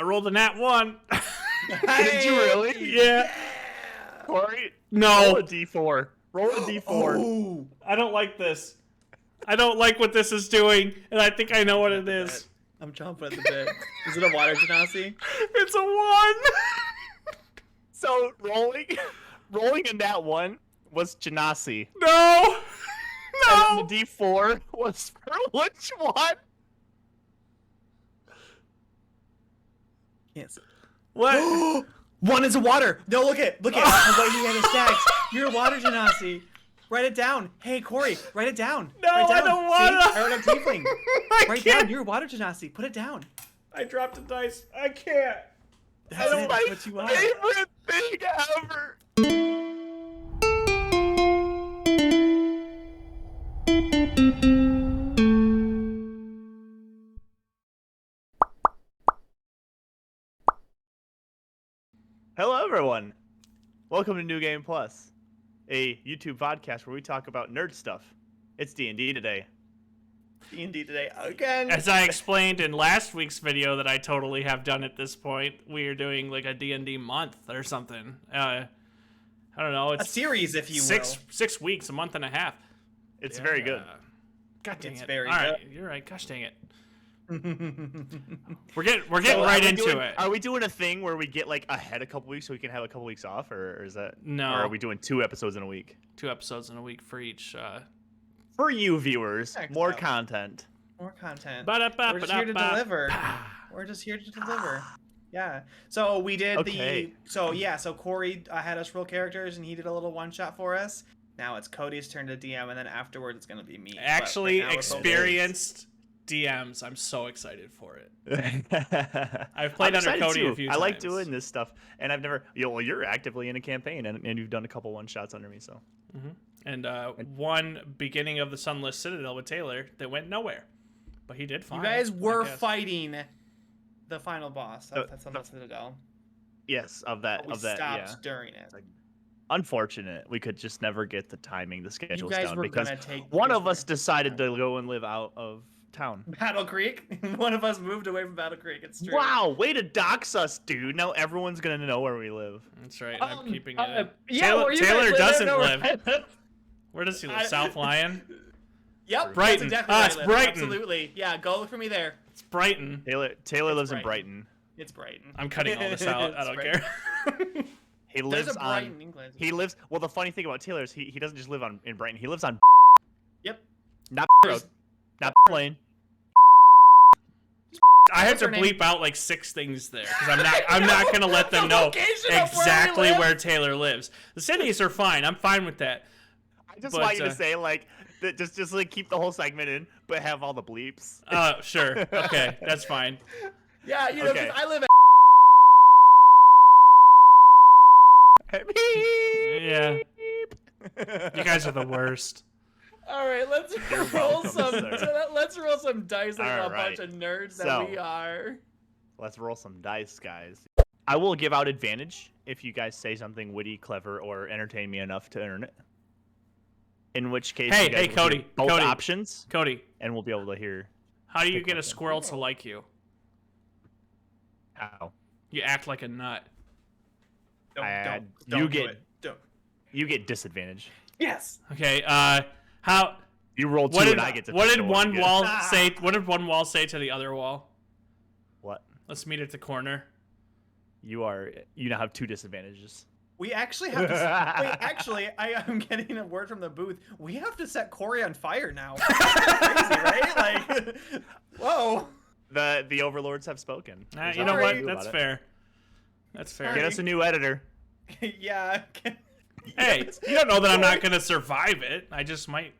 I rolled a nat 1. Did you really? Yeah. Corey? No. Roll a d4. Roll a d4. Oh, I don't like this. I don't like what this is doing, and I think I know what it is. I'm chomping at the bit. Is it a water genasi? It's a 1. So rolling a nat 1 was Genasi. No. And then the d4 was for which one? Yes. What? One is a water. No, look at what he had his stacks. You're a water genasi. Write it down. Hey, Corey, write it down. No, write it down. I don't want to. I wrote a tiefling. Write can't. down. You're a water genasi. Put it down. I dropped a dice. I can't. That's it. My That's what you are. favorite thing ever. Hello, everyone. Welcome to New Game Plus, a YouTube podcast where we talk about nerd stuff. It's D&D today. D&D today again. As I explained in last week's video that I totally have done at this point, we are doing like a D&D month or something. I don't know. It's a series, if you will. 6 weeks, a month and a half. It's very good. God dang It's it. very All right, good. you're right. Gosh dang it. We're getting right into it. Are we doing a thing where we get like ahead a couple weeks so we can have a couple weeks off, or is that No. Or are we doing 2 episodes in a week? 2 episodes in a week for each. For you viewers, Check more out. content. More content. Ba-da-ba, We're just here to ba-da-ba. deliver. We're just here to deliver. Yeah. So we did Okay. So Corey had us roll characters, and he did a little one shot for us. Now it's Cody's turn to DM, and then afterwards it's gonna be me. But Actually right now we're both- experienced DMs. I'm so excited for it. I've played I'm under excited Cody too. a few I like times. doing this stuff, and I've never. Well, you're actively in a campaign, and you've done a couple one shots under me, so. And one beginning of the Sunless Citadel with Taylor that went nowhere, but he did fine. You guys were I guess. fighting the final boss. That's on the Citadel. Yes, of that. But we Of that. stopped Yeah. during it. Unfortunate. We could just never get the timing, the schedules guys down were because gonna take one this of us one. decided to go and live out of town. Battle Creek. One of us moved away from Battle Creek. It's true. Wow, way to dox us, dude. Now everyone's gonna know where we live. That's right. I'm keeping it. Yeah, Taylor, where you guys Taylor live, doesn't no, live. right? Where does he live? I- South Lion. Yep, Brighton. That's exactly Ah, where it's I live. Brighton. Absolutely. Yeah, go look for me there. It's Brighton. Taylor lives in Brighton. Brighton. It's Brighton. I'm cutting all this out. I It's don't Brighton. care. He There's lives a Brighton, on. England. He lives. Well, the funny thing about Taylor is he doesn't just live in Brighton. He lives on. Yep. Not road. Not lane. I have What's to her name? bleep out like 6 things there because I'm not gonna let them The know location of where we exactly live? where Taylor lives. The cities are fine. I'm fine with that. I just But, want you to say like that. Just like keep the whole segment in, but have all the bleeps. Sure. Okay, that's fine. Yeah, you know, 'cause Okay. I live Yeah, you guys are the worst. All right, let's roll welcome, some. sir. Let's roll some dice like a All bunch right. of nerds that So- we are. Let's roll some dice, guys. I will give out advantage if you guys say something witty, clever, or entertain me enough to earn it. In which case, Hey, you guys hey, will Cody, hear both Cody. options, Cody, and we'll be able to hear how do you Pick get a one. squirrel to like you? how. You act like a nut. Don't you do get- it. Don't. You get disadvantage. Yes. Okay. How? You roll 2, What did and I get to. what pick did the one you get. wall say? What did one wall say to the other wall? What? Let's meet at the corner. You now have 2 disadvantages. We actually have to. Wait, actually, I am getting a word from the booth. We have to set Corey on fire now. Crazy, right? Like, whoa. The overlords have spoken. You There's know nothing we what? can do That's about it. fair. That's fair. Get us a new editor. Yeah. Hey, you don't know that I'm not gonna survive it. I just might,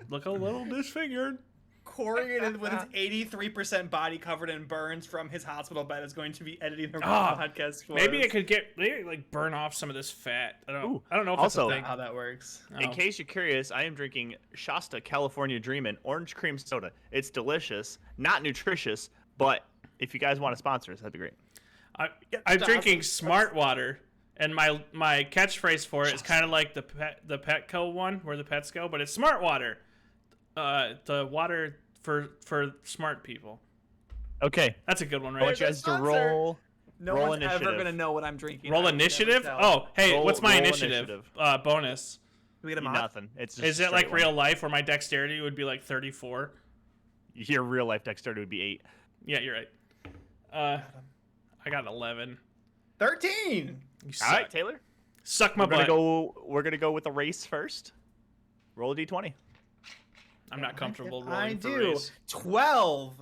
look a little disfigured. Corey, with his 83% body covered in burns from his hospital bed, is going to be editing the Ah, podcast for Maybe us. it could like burn off some of this fat. I Ooh, don't know if also- that's a thing. How that works. In Oh. case you're curious, I am drinking Shasta California Dreamin' orange cream soda. It's delicious, not nutritious, but if you guys want to sponsor us, that'd be great. I'm Stop. drinking Smart Water, and my catchphrase for it is kind of like the Petco one, where the pets go, but it's Smart Water. The water for smart people. Okay. That's a good one, I want right? you guys to Sponsor. roll. No roll one's initiative. ever gonna know what I'm drinking. Roll I will never initiative. tell. Oh, hey, Roll- what's my roll initiative? initiative. Bonus. Do we get a mod? Nothing. It's just Is a it like straight one. real life where my dexterity would be like 34? Your real life dexterity would be 8. Yeah, you're right. I got 11. 13. You suck. All right, Taylor. Suck my butt. We're gonna go with a race first. Roll a d20. I'm not comfortable I rolling for do. race. 12.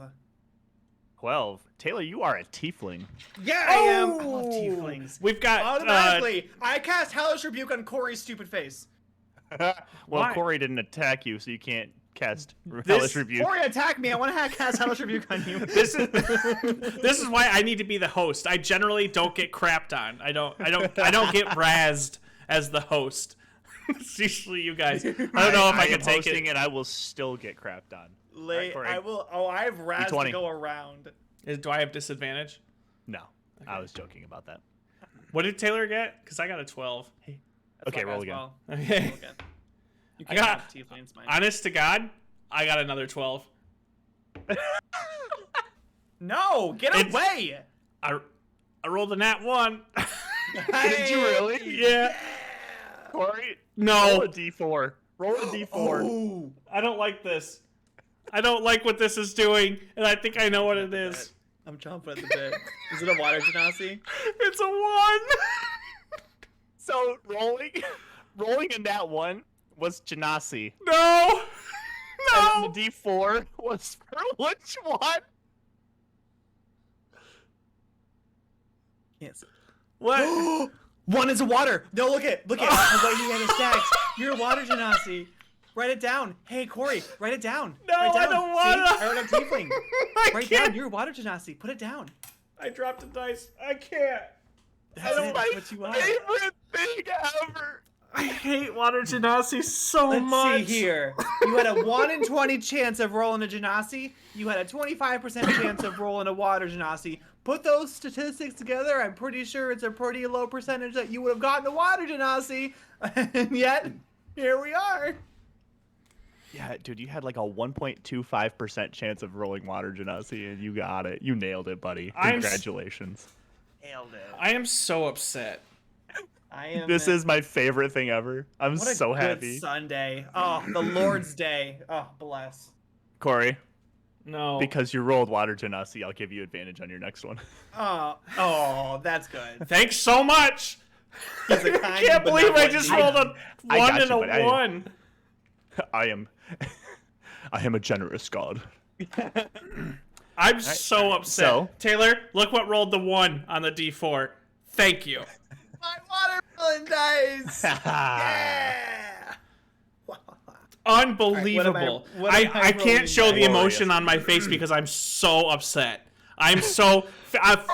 12. Taylor, you are a tiefling. Yeah, I am. I love tieflings. We've got Automatically, I cast Hellish Rebuke on Corey's stupid face. Well, Why? Corey didn't attack you, so you can't cast Hellish Rebuke. Corey, attack me. I want to cast Hellish Rebuke on you. this is why I need to be the host. I generally don't get crapped on. I don't get razzed as the host. It's usually you guys. I don't know if I can am take hosting it. and I will still get crapped on. Corey. I will. Oh, I have Raz to D20. go around. Do I have disadvantage? No, I was joking about that. What did Taylor get? Because I got a 12. That's Okay, why roll as again. well. Okay. Roll again. You I can't got- have tieflings, mine. Honest to God, I got another 12. No, get It's- away! I rolled a nat 1. Did you really? Yeah. Corey, roll No, a d4. Roll a d4. Oh. I don't like this. I don't like what this is doing, and I think I know what it is. I'm chomping at the bit. Is it a water genasi? It's a 1. So rolling in that one was Genasi. No. No. And the d4 was for which one? Can't see. What? One is a water. No, look at the way he had his stacks. You're a water genasi. Write it down. Hey, Corey, write it down. No, write it I down. don't wanna. See? I wrote down tiefling. I Write can't. down. You're a water genasi. Put it down. I dropped a dice. I can't. That's it. That's what you are. Favorite thing ever. I hate water genasi so Let's much. see here. You had a 1 in 20 chance of rolling a genasi. You had a 25% chance of rolling a water genasi. Put those statistics together, I'm pretty sure it's a pretty low percentage that you would have gotten a water genasi. And yet, here we are. Yeah, dude, you had like a 1.25% chance of rolling water Genasi, and you got it. You nailed it, buddy. Congratulations. Nailed it. I am so upset. I am. This is my favorite thing ever. I'm what a so good happy. Sunday. Oh, the Lord's Day. Oh, bless. Corey, No. because you rolled water Genasi, I'll give you advantage on your next one. Oh, that's good. Thanks so much. He's a I kind can't but believe not I one just demon. rolled a I 1 got and you, a but I- 1. I am a generous god. I'm so upset. So- Taylor, look what rolled the 1 on the D4. Thank you. My watermelon dice. Yeah. Unbelievable. what am I I can't rolling show the now? emotion on my face because I'm so upset. I'm so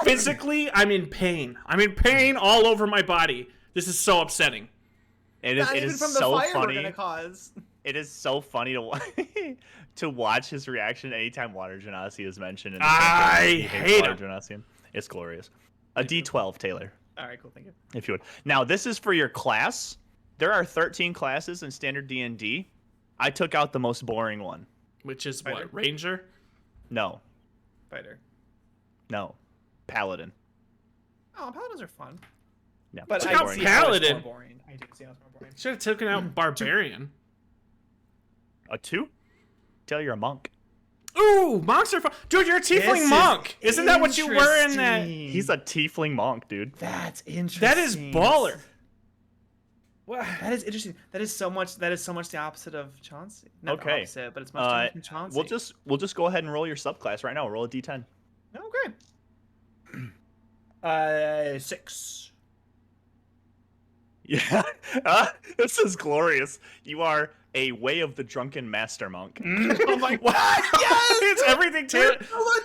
physically, I'm in pain. I'm in pain all over my body. This is so upsetting. It Not is even from the so fire we're funny. gonna cause. It is so funny to watch his reaction anytime water Genasi is mentioned. In the I campaign. He hates hate water Genasi. It's glorious. A D12, Taylor, All right, cool. Thank you. if you would. Now, this is for your class. There are 13 classes in standard D&D. I took out the most boring one. Which is Fighter. what? Ranger? No, Fighter. no, Paladin. Oh, paladins are fun. Yeah, But Took I out see how it's Paladin. more boring. I do see how it's more boring. Should have taken out Barbarian. a 2? Tell you're a monk. Ooh, monks are fun. Dude, you're a This tiefling is monk. Isn't that what you were in that? interesting. He's a tiefling monk, dude. That's interesting. That is baller. What? That is interesting. That is so much. That is so much the opposite of Chauncey. Not the Okay. opposite, but it's much different from Chauncey. We'll just go ahead and roll your subclass right now. Roll a D10. Okay. 6. Yeah, this is glorious. You are a Way of the Drunken Master Monk. Oh my god! Yes! It's everything Taylor. So much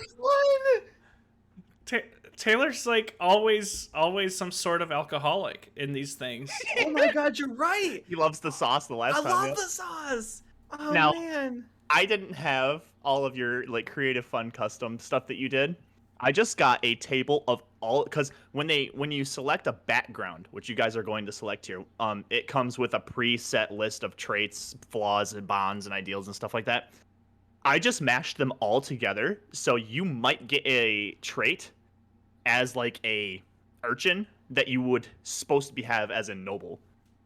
fun. Taylor's like always some sort of alcoholic in these things. Oh my god, you're right. He loves the sauce the last I time. love yeah. the sauce. Oh Now- man. I didn't have all of your like creative fun custom stuff that you did. I just got a table of all because when you select a background, which you guys are going to select here, it comes with a preset list of traits, flaws, and bonds and ideals and stuff like that. I just mashed them all together, so you might get a trait as like a urchin that you would supposed to be have as a noble.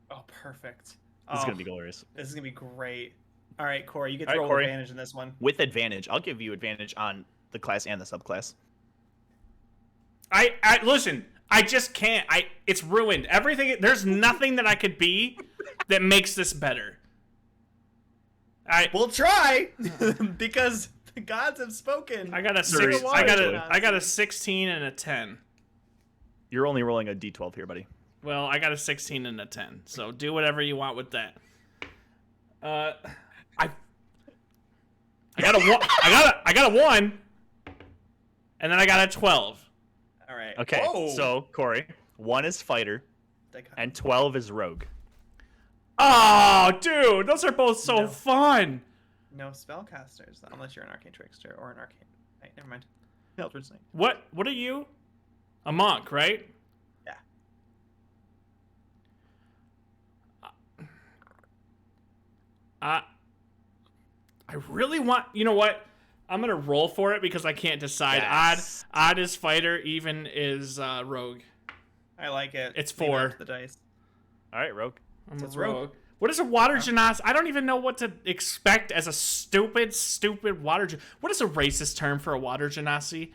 Oh, perfect. This is Oh, gonna be glorious. this is gonna be great. All right, Corey, you get All to right, roll Corey. advantage in this one. With advantage, I'll give you advantage on the class and the subclass. I listen. I just can't. It's ruined. Everything. There's nothing that I could be that makes this better. We'll try because the gods have spoken. I got a Sorry, six. sorry. I got a 16 and a 10. You're only rolling a d12 here, buddy. Well, I got a 16 and a 10. So do whatever you want with that. I got a one. I got a 1. And then I got a 12. All right. Okay, Whoa. so Corey, 1 is fighter and 12 is rogue. Oh, dude, those are both so No. fun. No spellcasters unless you're an arcane trickster or an arcane. Right, never mind. Eldritch Knight. What are you? A monk, right? Yeah. I really want. You know what? I'm gonna roll for it because I can't decide. Yes. Odd is fighter, even is rogue. I like it. It's Leave it 4. up to the dice. All right, rogue. I'm It's a rogue. rogue. What is a water genasi? I don't even know what to expect as a stupid water. What is a racist term for a water genasi?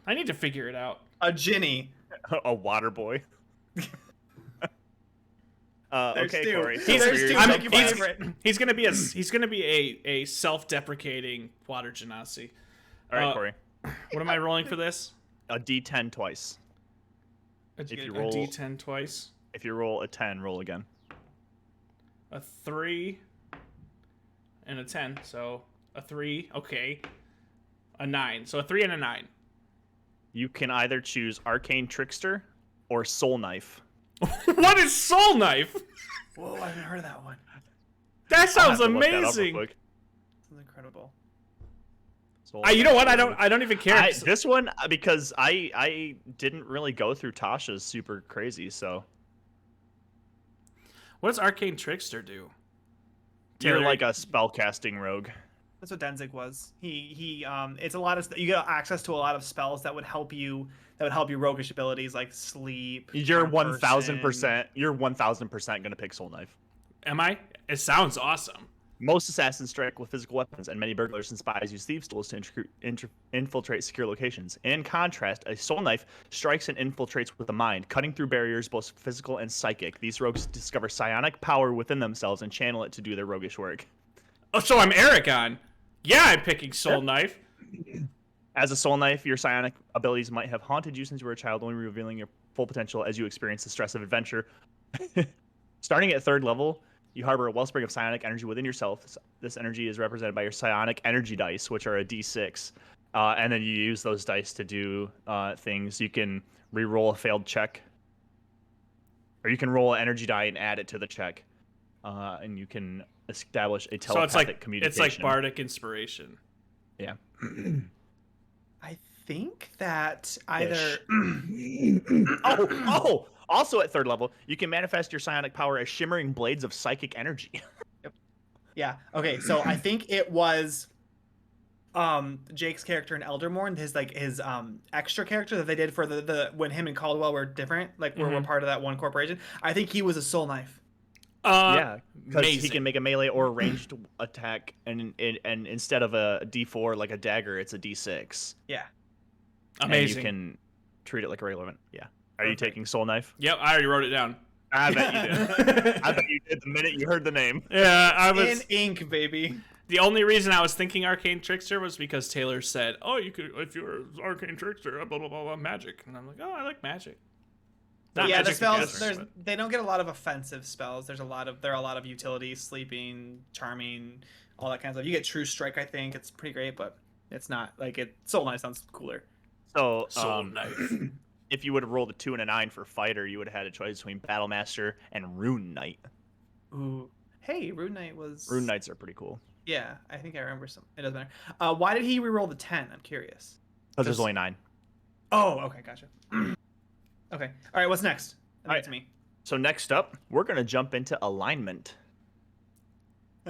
I need to figure it out. A Ginny. A water boy. There's Okay, two. Corey. There's two. I'm- Make your favorite. He's gonna be a self-deprecating water genasi. All right, Corey. What am I rolling for this? A d10 twice. If you a roll- D10 twice. If you roll a 10, roll again. A 3 and a 10. So a 3, okay. A 9. So a 3 and a 9. You can either choose arcane trickster or soul knife. What is soul knife? Whoa, I haven't heard of that one. I'll That have sounds to look that up real amazing. quick. This is incredible. Soul You know knife. what? I don't even care. This one, because I didn't really go through Tasha's super crazy, so What does arcane trickster do? you're Taylor, like a spellcasting rogue. That's what Denzig was. He it's a lot of you get access to a lot of spells that would help you roguish abilities like sleep. You're charm 1000%. person. You're 1000% gonna pick soul knife. Am I? It sounds awesome. Most assassins strike with physical weapons, and many burglars and spies use thieves' tools to infiltrate secure locations. In contrast, a soul knife strikes and infiltrates with the mind, cutting through barriers both physical and psychic. These rogues discover psionic power within themselves and channel it to do their roguish work. Oh, so I'm Aragon. Yeah, I'm picking soul knife. As a soul knife, your psionic abilities might have haunted you since you were a child, only revealing your full potential as you experience the stress of adventure. Starting at 3rd level, you harbor a wellspring of psionic energy within yourself. This energy is represented by your psionic energy dice, which are a d6. And then you use those dice to do things. You can re-roll a failed check. Or you can roll an energy die and add it to the check. And you can establish a So telepathic communication. it's like bardic inspiration. Yeah. I think that either Also at 3rd level, you can manifest your psionic power as shimmering blades of psychic energy. yeah. Okay, so I think it was Jake's character in Eldermorn, his extra character that they did for the when him and Caldwell were different, like we're part of that one corporation. I think he was a soul knife. Yeah, because he amazing. can make a melee or a ranged attack, and instead of a D4 like a dagger, it's a D6. Yeah. Amazing. And you can treat it like a regular weapon. Yeah. Are you Perfect. taking Soul Knife? Yep, I already wrote it down. I bet you did. I bet you did the minute you heard the name. Yeah, I was. In ink, baby. The only reason I was thinking arcane trickster was because Taylor said, "Oh, you could if you're an arcane trickster, blah blah blah, blah magic," and I'm like, "Oh, I like magic." Not Yeah, the Magic the spells Gathering, they don't get a lot of offensive spells. There are a lot of utilities, sleeping, charming, all that kind of stuff. You get True Strike, I think. It's pretty great, but it's not like it Soul Knife sounds cooler. So, Soul Knife. if you would have rolled a 2 and a 9 for Fighter, you would have had a choice between Battlemaster and Rune Knight. Ooh. Hey, Rune Knight was Rune Knights are pretty cool. Yeah, I think I remember some. It doesn't matter. Why did he reroll the 10? I'm curious. Because there's only 9. Oh, okay, gotcha. Okay. All right, what's next? All right. To me. So next up, we're going to jump into alignment.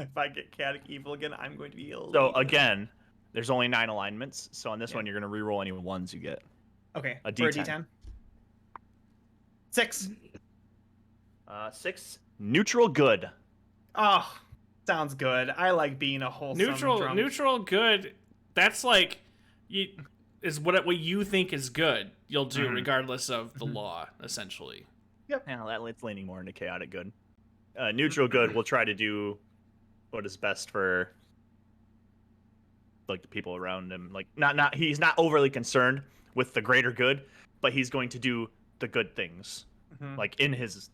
If I get chaotic evil again, I'm going to be ill. So again, there's only 9 alignments. So on this Yeah. one, you're gonna reroll any ones you get. Okay. A For a D10. D10. 6. 6. Neutral good. Oh, sounds good. I like being a wholesome drunk. Neutral good. That's like is what you think is good. You'll do regardless of the law, essentially. Yeah, it's leaning more into chaotic good. Neutral good will try to do what is best for like the people around him. Like he's not overly concerned with the greater good, but he's going to do the good things. Like in his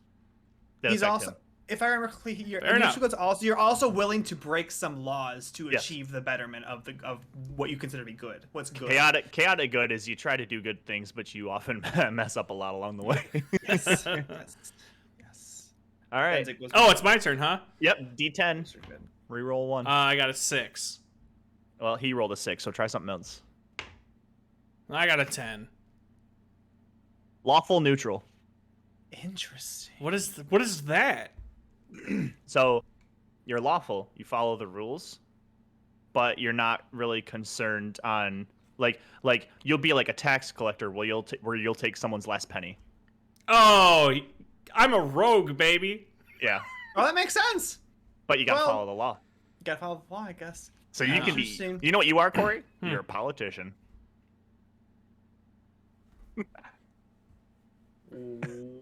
He's also him. If I remember correctly, you're also willing to break some laws to achieve the betterment of what you consider to be good. What's good? Chaotic good is you try to do good things, but you often mess up a lot along the way. Yes. All right. Oh, it's my turn, huh? Yep. D10. Reroll 1. I got a 6. Well, he rolled a 6, so try something else. I got a 10. Lawful neutral. Interesting. What is that? So, you're lawful. You follow the rules, but you're not really concerned on like you'll be like a tax collector where you'll take someone's last penny. Oh, I'm a rogue, baby. Yeah. Oh, that makes sense. But you gotta follow the law. You gotta follow the law, I guess. So you can be. You know what you are, Corey? You're a politician.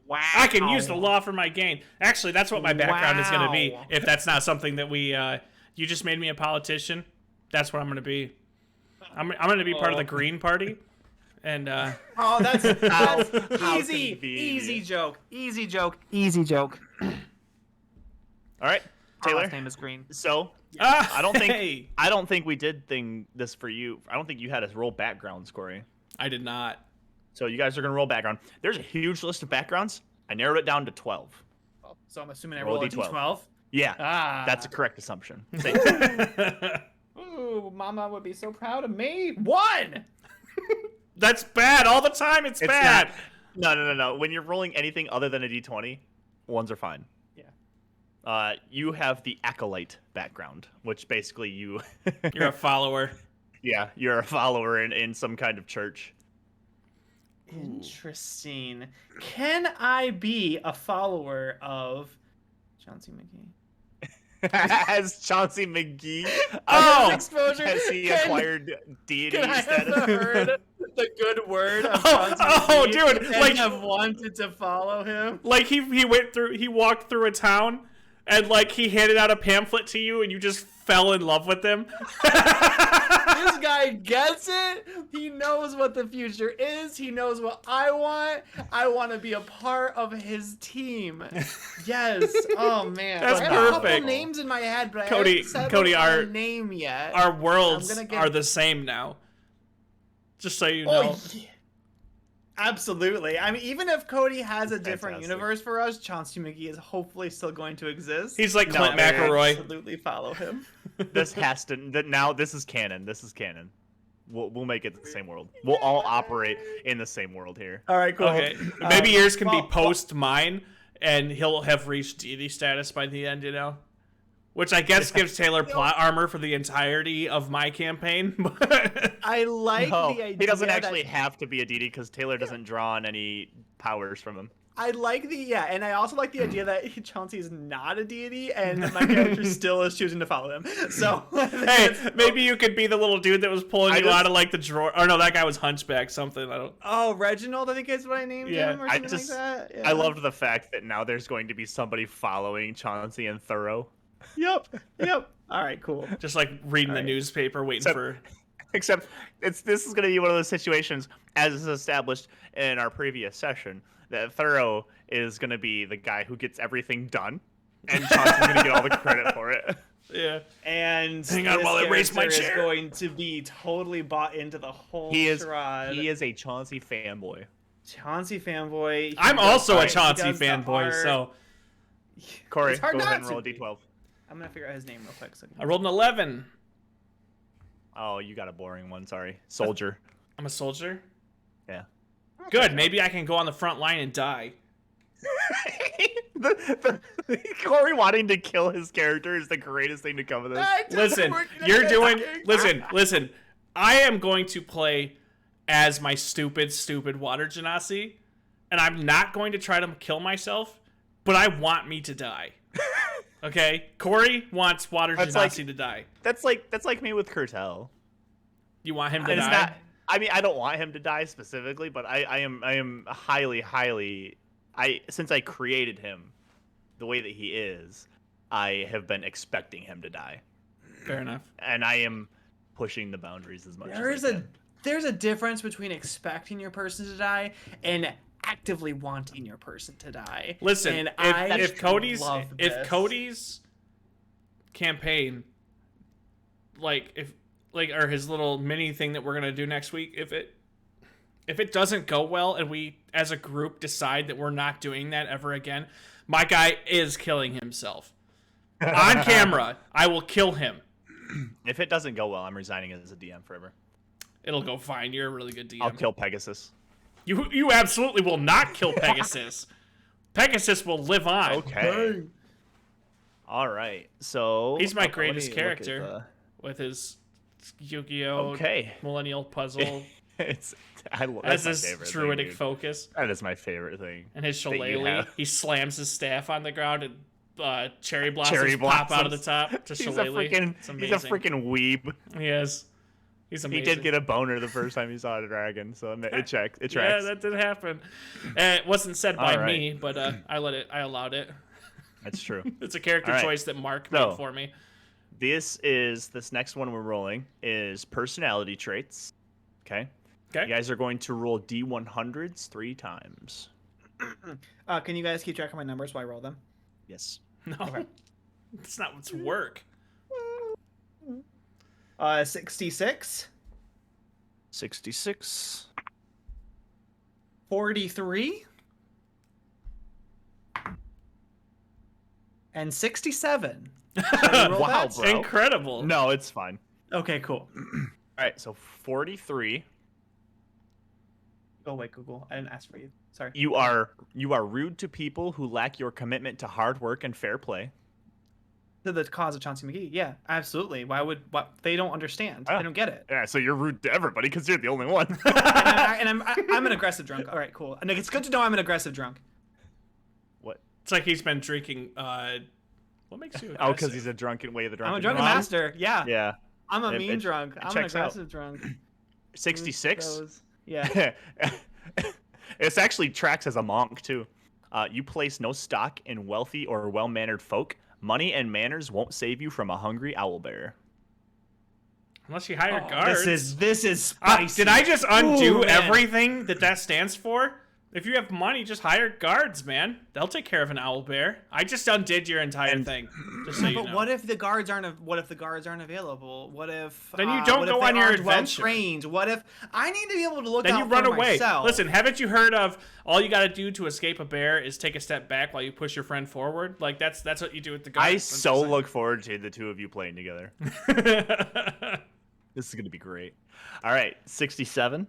Wow. I can use the law for my gain. Actually, that's what my background is going to be. Wow. If that's not something that you just made me a politician, that's what I'm going to be. I'm going to be part of the Green Party. And oh, that's how easy joke. All right, Taylor. Our last name is Green. So I don't think we did this for you. I don't think you had us roll backgrounds, Corey. I did not. So you guys are gonna roll background. There's a huge list of backgrounds. I narrowed it down to 12. Oh, so I'm assuming I roll a D12. Yeah, that's a correct assumption. Ooh, Mama would be so proud of me. 1. That's bad all the time. It's bad. No. When you're rolling anything other than a D20, 1s are fine. Yeah. You have the acolyte background, which basically you're a follower. Yeah, you're a follower in some kind of church. Interesting. Can I be a follower of Chauncey McGee? As Chauncey McGee? Exposure. Has he acquired deity Can I status? have heard the good word of Chauncey McGee dude, and like have wanted to follow him? Like he walked through a town and like he handed out a pamphlet to you and you just fell in love with him. This guy gets it. He knows what the future is. He knows what I want. I want to be a part of his team. Yes. Oh man. That's I have perfect. a couple names in my head, but Cody, I haven't settled on our a name yet. Our worlds are the same now. Just so you know. Oh, yeah. Absolutely. I mean, even if Cody has a different universe for us, Chauncey McGee is hopefully still going to exist. He's like Clint McElroy. Absolutely follow him. This has to. Now this is canon. This is canon. We'll make it the same world. We'll all operate in the same world here. All right, cool. Okay. Maybe yours can be post mine, and he'll have reached deity status by the end. You know, which I guess gives Taylor plot armor for the entirety of my campaign. I like the idea. He doesn't actually have to be a deity because Taylor doesn't draw on any powers from him. I like and I also like the idea that Chauncey is not a deity, and my character still is choosing to follow him. So, hey, maybe you could be the little dude that was pulling you out of like the drawer. Oh no, that guy was Hunchback something. I don't. Oh, Reginald, I think is what I named him, or something like that. Yeah. I loved the fact that now there's going to be somebody following Chauncey and Thorough. Yep. All right, cool. Just like reading the newspaper, waiting for. Except this is going to be one of those situations, as is established in our previous session, that Thorough is going to be the guy who gets everything done, and Chauncey's going to get all the credit for it. Yeah. And hang on while I raise my chair. Is going to be totally bought into the whole charade. He is a Chauncey fanboy. Chauncey fanboy. I'm also a Chauncey fanboy, so. Corey, go ahead and roll a d12. I'm going to figure out his name real quick. I rolled an 11. Oh, you got a boring one. Sorry. Soldier. I'm a soldier? Yeah. Good. Maybe I can go on the front line and die. Corey wanting to kill his character is the greatest thing to come of this. Listen, you're doing. Listen. I am going to play as my stupid water genasi, and I'm not going to try to kill myself, but I want me to die. Okay, Corey wants water genasi to die. That's like me with Kurtel. You want him to And die? it's not. I mean, I don't want him to die specifically, but I am highly. Since I created him, the way that he is, I have been expecting him to die. Fair enough. And I am pushing the boundaries as much as I can. There's a difference between expecting your person to die and actively wanting your person to die. Listen, and if Cody's campaign, or his little mini thing that we're gonna do next week, if it doesn't go well and we as a group decide that we're not doing that ever again, my guy is killing himself on camera. I will kill him. If it doesn't go well, I'm resigning as a DM forever. It'll go fine. You're a really good DM. I'll kill Pegasus. You absolutely will not kill Pegasus. Pegasus will live on. Okay. All right. So he's my greatest character with his Yu-Gi-Oh! Millennial puzzle. That's this druidic focus. That is my favorite thing. And his shillelagh, he slams his staff on the ground and cherry blossoms pop out of the top to shillelagh. He's a freaking weeb. He is. He's amazing. He did get a boner the first time he saw a dragon, so it tracks. Yeah, that did happen. It wasn't said by me, but I allowed it. That's true. It's a character choice that Mark made for me. This next one we're rolling is personality traits. Okay. You guys are going to roll D100s 3 times. Can you guys keep track of my numbers while I roll them? Yes. No. Okay. It's not what's work. 66. 66. 43. And 67. Wow, bro. Incredible. No, it's fine. Okay, cool. All right, so 43. Oh wait, Google. I didn't ask for you. Sorry. You are rude to people who lack your commitment to hard work and fair play. To the cause of Chauncey McGee. Yeah, absolutely. Why they don't understand? They don't get it. Yeah, so you're rude to everybody because you're the only one. and I'm an aggressive drunk. All right, cool. And it's good to know I'm an aggressive drunk. What? It's like he's been drinking. What makes you aggressive? Oh, because he's a drunken drunk. I'm a drunken master. Yeah. Yeah. I'm a mean drunk. I'm an aggressive drunk. 66. Yeah. It actually tracks as a monk too. You place no stock in wealthy or well-mannered folk. Money and manners won't save you from a hungry owlbear. Unless you hire guards. This is spicy. Did I just undo everything that stands for? If you have money, just hire guards, man. They'll take care of an owlbear. I just undid your entire thing. Just so you know. But what if the guards aren't available? What if then you don't go on your adventure? Well trained. What if I need to be able to look then out you run for away. myself? Listen, haven't you heard of all you got to do to escape a bear is take a step back while you push your friend forward? Like that's what you do with the guards. I so look forward to the two of you playing together. This is gonna be great. All right, 67.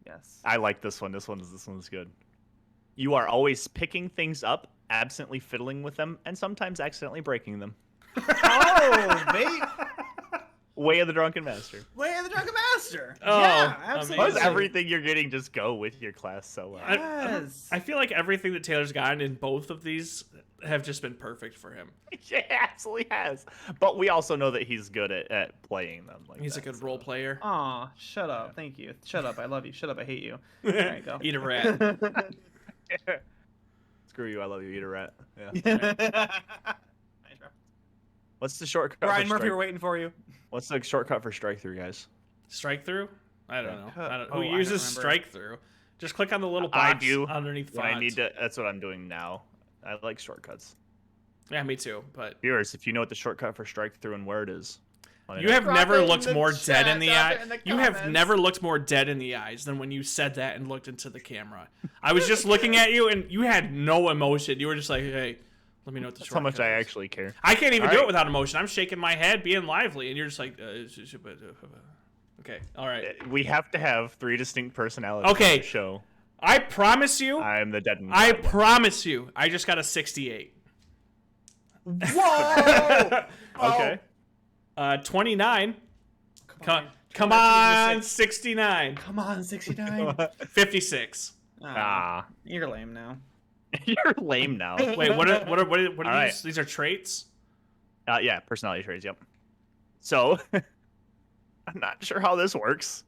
Yes. I like this one. This one's good. You are always picking things up, absently fiddling with them, and sometimes accidentally breaking them. Oh, mate. Way of the Drunken Master. Way of the Drunken Master. Oh, yeah, absolutely. Why does everything you're getting just go with your class so well? Yes. I feel like everything that Taylor's gotten in both of these have just been perfect for him. Yeah, absolutely has. But we also know that he's good at playing them. He's a good role player. Aw, shut up. Yeah. Thank you. Shut up. I love you. Shut up. I hate you. There you go. Eat a rat. Screw you. I love you. Eat a rat. Yeah. Nice, bro. What's the shortcut? Brian Murphy, we're waiting for you. What's the shortcut for strike through, guys? Strike through? I don't know. Oh, Who I uses don't remember. strike through? Just click on the little I box do. underneath When font. I need to. That's what I'm doing now. I like shortcuts. Yeah, me too. But Viewers, if you know what the shortcut for strike through and where it is, you have Drop never it in looked the more chat, dead in the drop eye. it in the You have comments. never looked more dead in the eyes than when you said that and looked into the camera. I was just looking at you and you had no emotion. You were just like, "Hey, let me know what the That's how much shortcut I is." actually care. I can't even All do right. it without emotion. I'm shaking my head, being lively, and you're just like, okay, all right. We have to have 3 distinct personalities Okay. on the show. I promise you. I'm the dead and I bad one. promise you. I just got a 68. Whoa! Okay. 29. Come Try on, not to use the 69. Come on, 69. 56. Ah, You're lame now. you're lame now. Wait, what are All these? right. These are traits? Yeah, personality traits. Yep. So, I'm not sure how this works.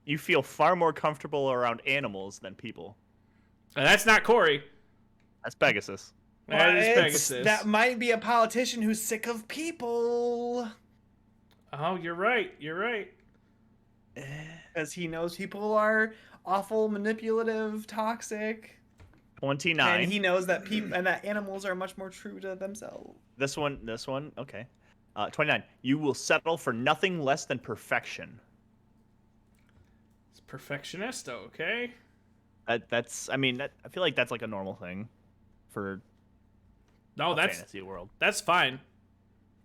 You feel far more comfortable around animals than people. That's not Corey. That's Pegasus. That is But Pegasus. that might be a politician who's sick of people. Oh, you're right. You're right. Because he knows people are awful, manipulative, toxic. 29. And he knows that people and that animals are much more true to themselves. This one. Okay. 29. You will settle for nothing less than perfection. It's perfectionista, okay? I feel like that's like a normal thing for No, a that's fantasy world. that's fine.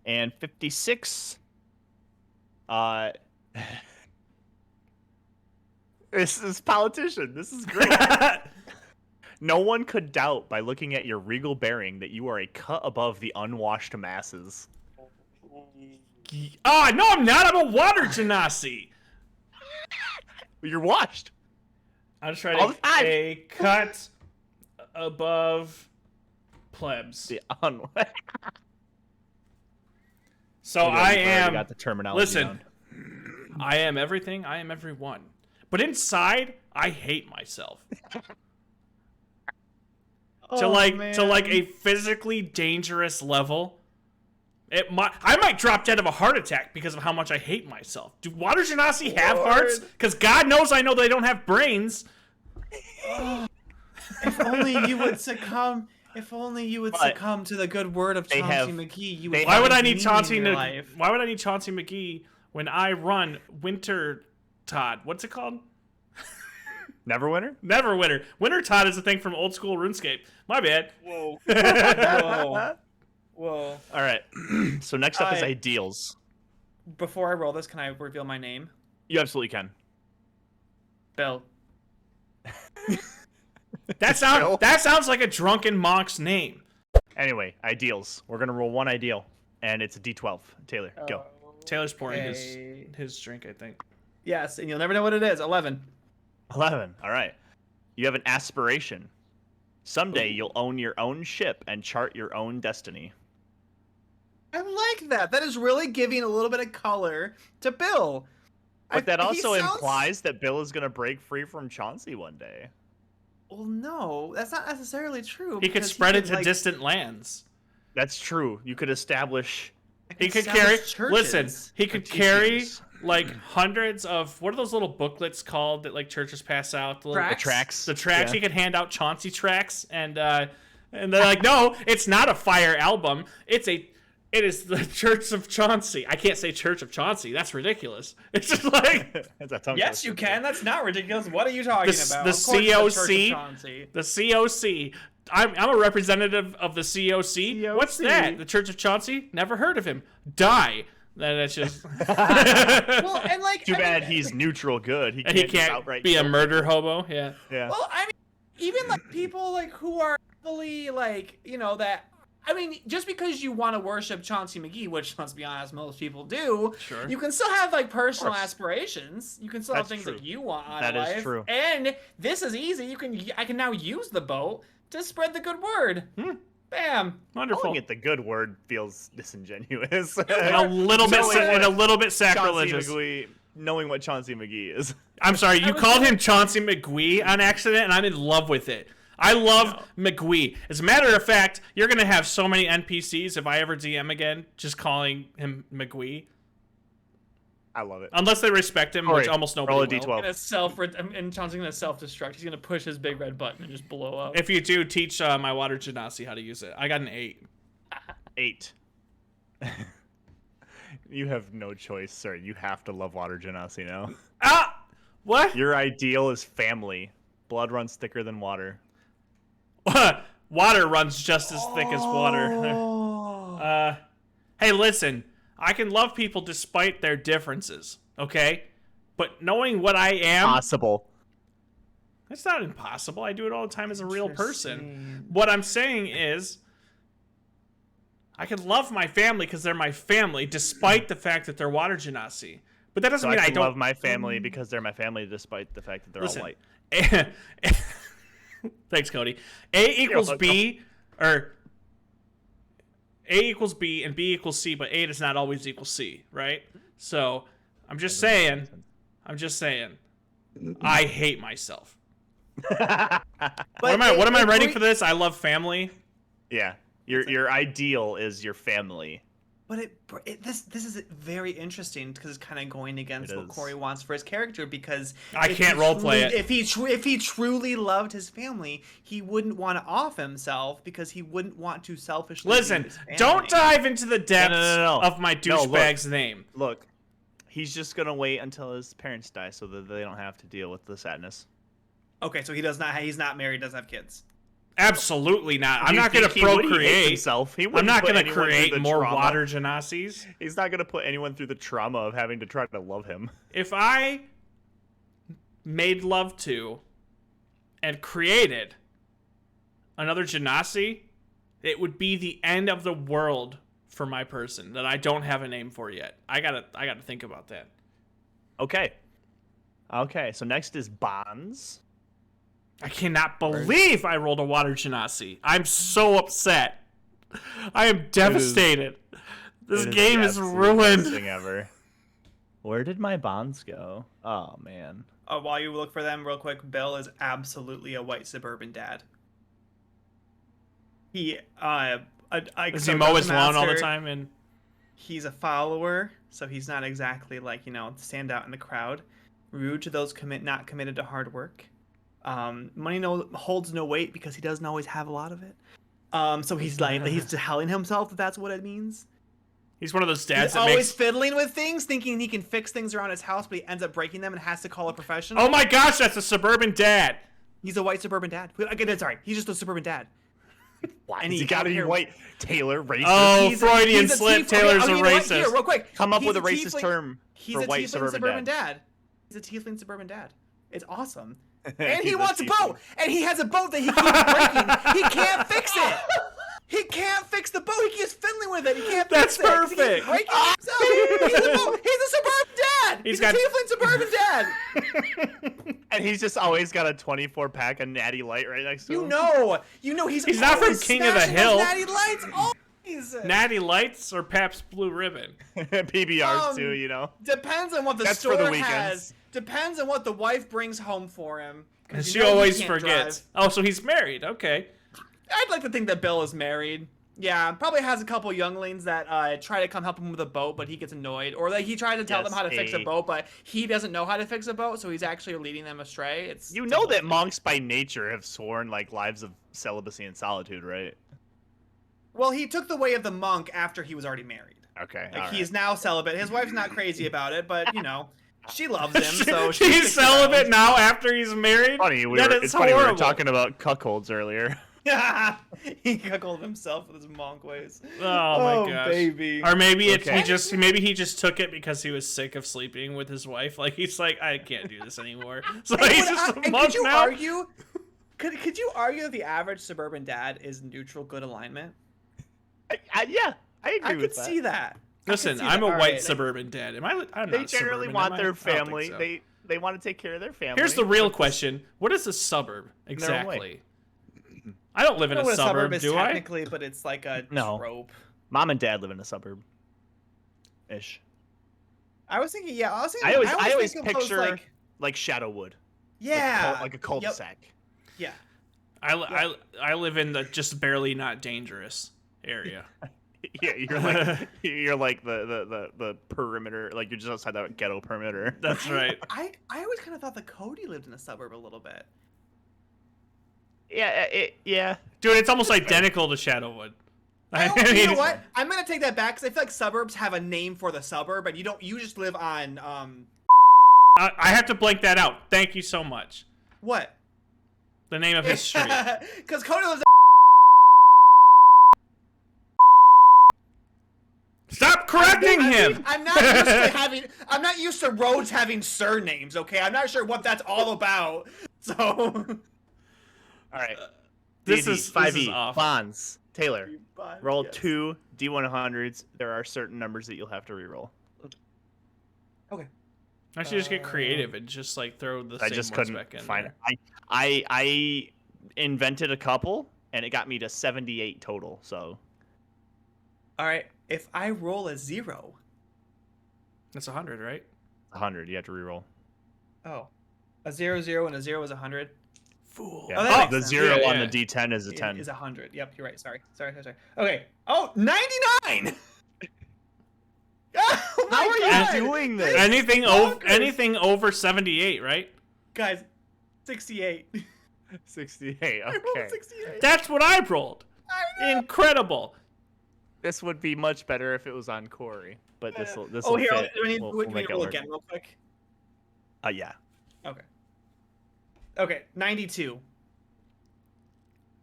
And 56. This is politician. This is great. No one could doubt by looking at your regal bearing that you are a cut above the unwashed masses. Oh, no, I'm not. I'm a water genasi. You're washed. I'm trying All to the time. a cut above plebs. The So I am. got the terminology Listen, down. I am everything. I am everyone. But inside, I hate myself. To like a physically dangerous level. I might drop dead of a heart attack because of how much I hate myself. Do water genasi have hearts? Because God knows I know they don't have brains. If only you would succumb. If only you would But succumb to the good word of they Chauncey have- McGee. You they would Why would I find need meaning Chauncey? in your life. Why would I need Chauncey McGee when I run Winter Todd? What's it called? Neverwinter? Neverwinter. Winter Todd is a thing from old school RuneScape. My bad. Whoa. Whoa. Whoa. All right. So next up is I- ideals. Before I roll this, can I reveal my name? You absolutely can. Bill. That sounds like a drunken monk's name. Anyway, ideals. We're gonna roll one ideal, and it's a D12. Taylor, Oh. go. Taylor's pouring Okay. his drink, I think. Yes, and you'll never know what it is. 11. 11. All right. You have an aspiration. Someday you'll own your own ship and chart your own destiny. I like that. That is really giving a little bit of color to Bill. But that he also sounds- implies that Bill is gonna break free from Chauncey one day. Well, no, that's not necessarily true. He could because spread it could, to like, distant lands. That's true. You could establish. He could establish carry. Listen, churches. he could carry teachings. like hundreds of what are those little booklets called that like churches pass out? The little- Tracts? Tracks. The tracks. Yeah. He could hand out Chauncey tracks, and they're like, no, it's not a fire album. It is the Church of Chauncey. I can't say Church of Chauncey. That's ridiculous. It's just like That's a tongue Yes, twister. you can. That's not ridiculous. What are you talking The- about? the Of course it's Church of COC? Chauncey. the COC. I'm a representative of the COC. What's that? The Church of Chauncey? Never heard of him. Die. That's just. Well, and like, Too I mean, bad he's neutral good. He And can't, he just can't outright be a kill murder people. hobo. Yeah. Yeah. Well, I mean, even like people like who are fully like that. I mean, just because you want to worship Chauncey McGee, which let's be honest, most people do, Sure. you can still have like personal course. aspirations. You can still have That's things true. that you want out That of is life. true. And this is easy. I can now use the boat to spread the good word. Bam. Wonderful. Calling it the good word feels disingenuous. And a little bit, Knowing and a what little bit Chauncey sacrilegious. McGee, knowing what Chauncey McGee is. I'm sorry, you was called gonna- him Chauncey McGee on accident, and I'm in love with it. I love McGee. As a matter of fact, you're gonna have so many NPCs if I ever DM again, just calling him McGee. I love it. Unless they respect him, which Alright, almost nobody roll a will. D12. And Chauncey's gonna self-destruct. He's gonna push his big red button and just blow up. If you do, teach my water genasi how to use it. I got an 8. 8. You have no choice, sir. You have to love water genasi now. Ah! What? Your ideal is family. Blood runs thicker than water. Water runs just as thick as water. Oh. Hey, listen. I can love people despite their differences, okay? But knowing what I am, Possible. It's not impossible. I do it all the time as a real person. Interesting. What I'm saying is, I can love my family because they're my family, despite the fact that they're water genasi. But that doesn't So mean I I can don't love my family because they're my family, despite the fact that they're Listen, all white. Thanks, Cody. A equals B, or A equals B and B equals C, but A does not always equal C, right? So I'm just saying. I hate myself. What am I writing for this? I love family. Yeah, your ideal is your family. But this is very interesting because it's kind of going against what Corey wants for his character, because I can't roleplay it. If he truly loved his family, he wouldn't want to off himself because he wouldn't want to selfishly. Listen, his family. don't dive into the depths of my douchebag's look. name. Look, he's just gonna wait until his parents die so that they don't have to deal with the sadness. Okay, so he's not married, doesn't have kids. Absolutely not. I'm You not going to think he would? He hates procreate. himself. He I'm wouldn't not put going to anyone through create the more trauma. water genasis. He's not gonna put anyone through the trauma of having to try to love him. If I made love to and created another genasi, it would be the end of the world for my person that I don't have a name for yet. I gotta think about that. Okay, so next is bonds. I cannot believe I rolled a water genasi. I'm so upset. I am devastated. This game is ruined. Thing ever. Where did my bonds go? Oh man. While you look for them real quick, Bill is absolutely a white suburban dad. He Does he mow his lawn all the time? And he's a follower, so he's not exactly like, stand out in the crowd. Rude to those not committed to hard work. Money holds no weight because he doesn't always have a lot of it. So he's telling himself that that's what it means. he's one of those dads He's that always makes... fiddling with things, thinking he can fix things around his house, but he ends up breaking them and has to call a professional. Oh my gosh, that's a suburban dad. He's a white suburban dad. Okay, sorry, he's just a suburban dad. Why? And He got to be white. Taylor, racist. Oh, Freudian slip. Taylor's a racist. Here, real quick. Come up He's with a a racist tiefling- term He's for a white tiefling suburban dad. He's a tiefling suburban dad. It's awesome. And He's he a wants a tiefling. boat. And he has a boat that he keeps breaking. He can't fix it. He can't fix the boat. He keeps fiddling with it. He can't That's fix it. 'cause he keeps perfect. breaking it himself. He's a suburban dad. He's He's got- a tiefling suburban dad. And he's just always got a 24-pack of Natty Light right next to him. He's not from always King of the smashing Hill. those Natty Lights. Always. Natty Lights or Pabst Blue Ribbon? PBRs too, you know. Depends on what the That's for the store weekends. has. Depends on what the wife brings home for him. 'Cause And you she know he always can't forgets. drive. Oh, so he's married. Okay. I'd like to think that Bill is married. Yeah, probably has a couple younglings that try to come help him with a boat, but he gets annoyed. Or like he tries to tell them how to fix a boat, but he doesn't know how to fix a boat, so he's actually leading them astray. It's You know that monks by nature have sworn like lives of celibacy and solitude, right? Well, he took the way of the monk after he was already married. Okay. Like all he's right. now celibate. His wife's not crazy about it, but she loves him, so she he's sticks celibate around. now after he's married. Funny, It's funny we were horrible. talking about cuckolds earlier. He cuckolded himself with his monk ways. Oh my gosh. baby. Or maybe it's Okay. maybe he just took it because he was sick of sleeping with his wife. Like he's like, I can't do this anymore. So he's just a And monk could you now. argue? Could you argue that the average suburban dad is neutral good alignment? Yeah, I agree I with could that. see that. Listen, I'm a white suburban dad. Am I? I'm They not generally suburban, want am I? their I don't think family. so. They want to take care of their family. Here's the real question: what is a suburb their own exactly? I don't live in I don't know a what a suburb suburb, is do I? technically, but it's like a No. trope. Mom and dad live in a suburb. Ish. I was thinking, I always think of those, picture like Shadowwood. yeah, Like a cul-de-sac. yeah. I live in the just barely not dangerous area. Yeah, you're like the perimeter, like you're just outside that ghetto perimeter. That's right. I always kind of thought that Cody lived in a suburb a little bit. Yeah. Dude, it's almost identical to Shadowwood. You know what? I'm gonna take that back because I feel like suburbs have a name for the suburb, and you just live on I have to blank that out. Thank you so much. what? The name of his street. Because Cody lives. Stop correcting him. I'm not used to roads having surnames. Okay, I'm not sure what that's all about. So. All right. This D&D, is 5e, off. bonds. Taylor, roll Yes. 2 D100s. There are certain numbers that you'll have to reroll. Okay. I should just get creative and just like throw the I same just ones couldn't back in find there. it. I invented a couple, and it got me to 78 total. So All right. If I roll a 0. That's 100, right? 100. You have to reroll. Oh. A 0, 0, and a 0 is 100. Fool. Yeah. Oh, that makes the sense. 0 Yeah, on yeah. the D10 is a 10. Is 100. Yep, you're right. Sorry. Okay. Oh, 99! Oh my How are God! you doing this? Anything over 78, right? Guys, 68. 68. I rolled Okay. 68. That's what I rolled. I know. Incredible. This would be much better if it was on Corey, but this will Oh, here, fit. do we need We'll to make it roll work. again real quick? Yeah. Okay, 92.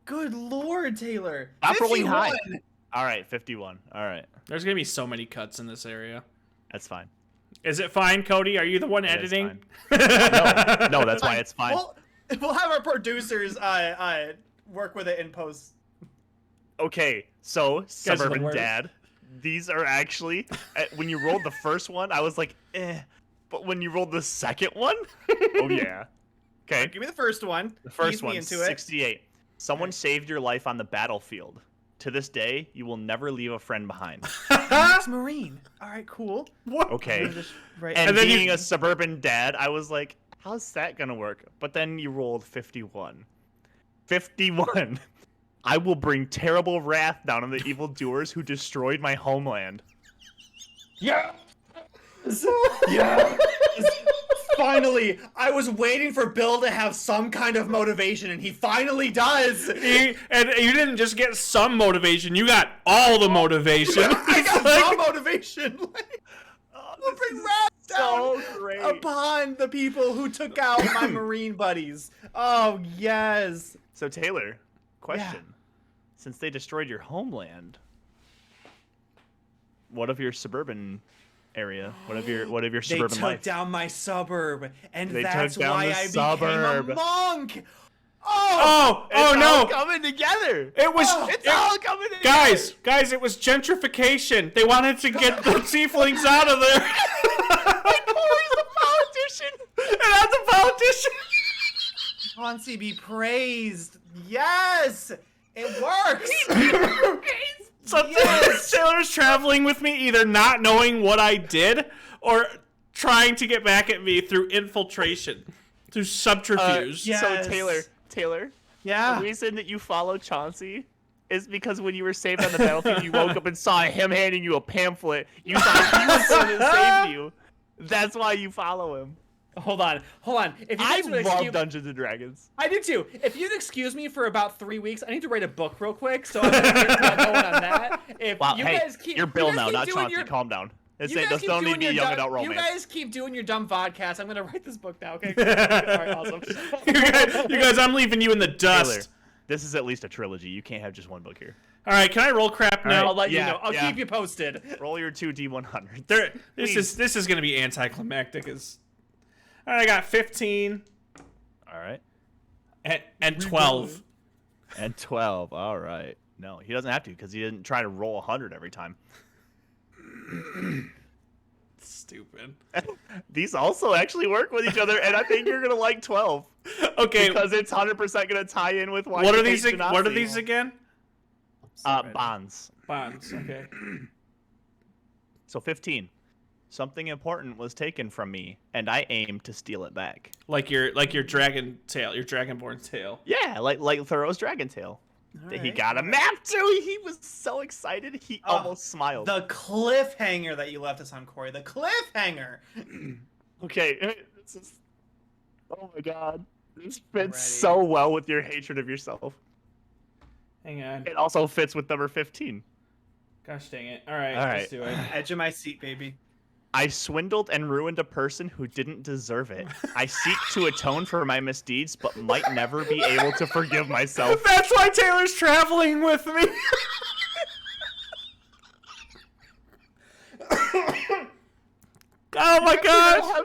Good Lord, Taylor. Stop rolling high. 51. All right, 51. All right, There's gonna be so many cuts in this area. that's fine. Is it fine, Cody? Are you the one It is editing? No, that's why it's fine. We'll have our producers work with it in post. Okay, so are the Suburban worst. Dad. These are actually when you rolled the first one, I was like, but when you rolled the second one, oh yeah. Okay, Give me the first one. the first Ease me one, into it. 68. Someone Okay. saved your life on the battlefield. To this day, you will never leave a friend behind. Marine. All right, cool. What? Okay. Right. And then being you- a suburban dad, I was like, how's that gonna work? But then you rolled 51. 51. I will bring terrible wrath down on the evildoers who destroyed my homeland. Yeah. Yeah. Finally, I was waiting for Bill to have some kind of motivation, and he finally does. And you didn't just get some motivation; you got all the motivation. I got Like- some motivation. We'll bring wrath down So great. upon the people who took out my Marine buddies. Oh yes. So Taylor, question: since they destroyed your homeland, what of your suburban area? What of your They suburban took life? down my suburb, and They that's took down why the I suburb. became a monk. Oh, Oh, It's oh all no! coming together. It was It's it- all coming together. guys, it was gentrification. They wanted to get the tieflings out of there. Corey's a politician. And I'm the politician. Chauncey be praised. Yes, it works. So Yes! Taylor's traveling with me, either not knowing what I did or trying to get back at me through infiltration, through subterfuge. yeah. Yes. So Taylor, Yeah. the reason that you follow Chauncey is because when you were saved on the battlefield, you woke up and saw him handing you a pamphlet. You thought he was the one that saved you. That's why you follow him. Hold on. If you I guys would love excuse- Dungeons and Dragons. I do too. If you'd excuse me for about 3 weeks, I need to write a book real quick. So I'm gonna get going on that. If Wow, you hey, guys keep, you're you Bill guys now, keep not doing Chauncey. your- Calm down. This You guys keep don't need doing to be your young dumb, adult romance. You guys keep doing your dumb vodcast. I'm gonna write this book now. Okay. All right. Awesome. you guys, I'm leaving you in the dust. Taylor, this is at least a trilogy. You can't have just one book here. All right, can I roll crap now? I'll let you Yeah, know. I'll yeah. keep you posted. Roll your 2 D100s. This is gonna be anticlimactic. All right, I got 15 All right. and 12. And 12. All right. No, he doesn't have to because he didn't try to roll 100 every time. Stupid. These also actually work with each other, and I think you're gonna like 12 Okay, because it's 100% gonna tie in with why. what you are these? hate What are Genasi. these again? Bonds. Bonds. Okay. So 15. Something important was taken from me, and I aim to steal it back. Like your dragon tail, your dragonborn tail. Yeah, like Thoreau's Dragon Tail. He got a map too. He was so excited. He almost smiled. The cliffhanger that you left us on, Corey. The cliffhanger. Okay, this is. Oh my god, this fits Ready. so well with your hatred of yourself. Hang on. It also fits with number 15. Gosh dang it. All right, All let's right. do it. Edge of my seat, baby. I swindled and ruined a person who didn't deserve it. I seek to atone for my misdeeds, but might never be able to forgive myself. That's why Taylor's traveling with me. Oh my gosh.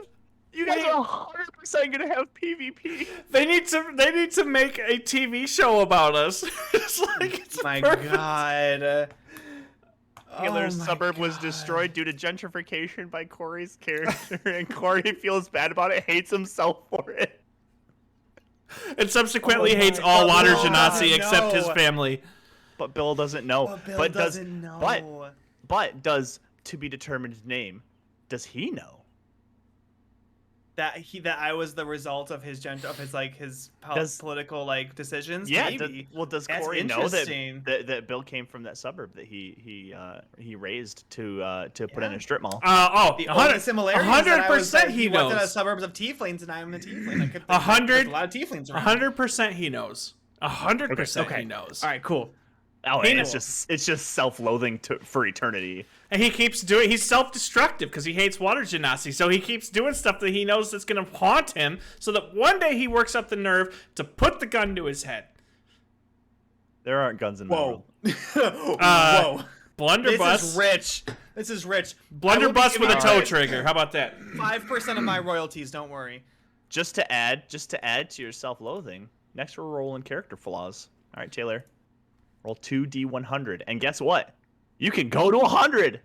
You guys are 100% sudden gonna have PvP? They need to make a TV show about us. It's like it's My perfect. God. Taylor's Oh my suburb was God. destroyed due to gentrification by Corey's character, and Corey feels bad about it, hates himself for it. And subsequently Oh hates my all God, water no, genasi except his no. family. But Bill doesn't know. But Bill but doesn't know. But does to be determined name? Does he know? That I was the result of his political like decisions. Yeah. Maybe. Does That's Corey know interesting. that Bill came from that suburb that he raised to put in a strip mall? The only similarity is that I was 100% that he went to the knows. suburbs of tieflings, and I am the tiefling. I could think 100 there's a lot of tieflings around. 100% he knows. 100% he knows. All right, cool. Oh, He and knows. it's just self-loathing for eternity. And he keeps doing. He's self-destructive because he hates water genasi. So he keeps doing stuff that he knows that's going to haunt him. So that one day he works up the nerve to put the gun to his head. There aren't guns in the world. Whoa. Blunderbuss. This is rich. Blunderbuss with a toe trigger. How about that? 5% of my royalties. Don't worry. Just to add to your self-loathing, next we're rolling character flaws. All right, Taylor. Roll 2d100, and guess what? You can go to 100.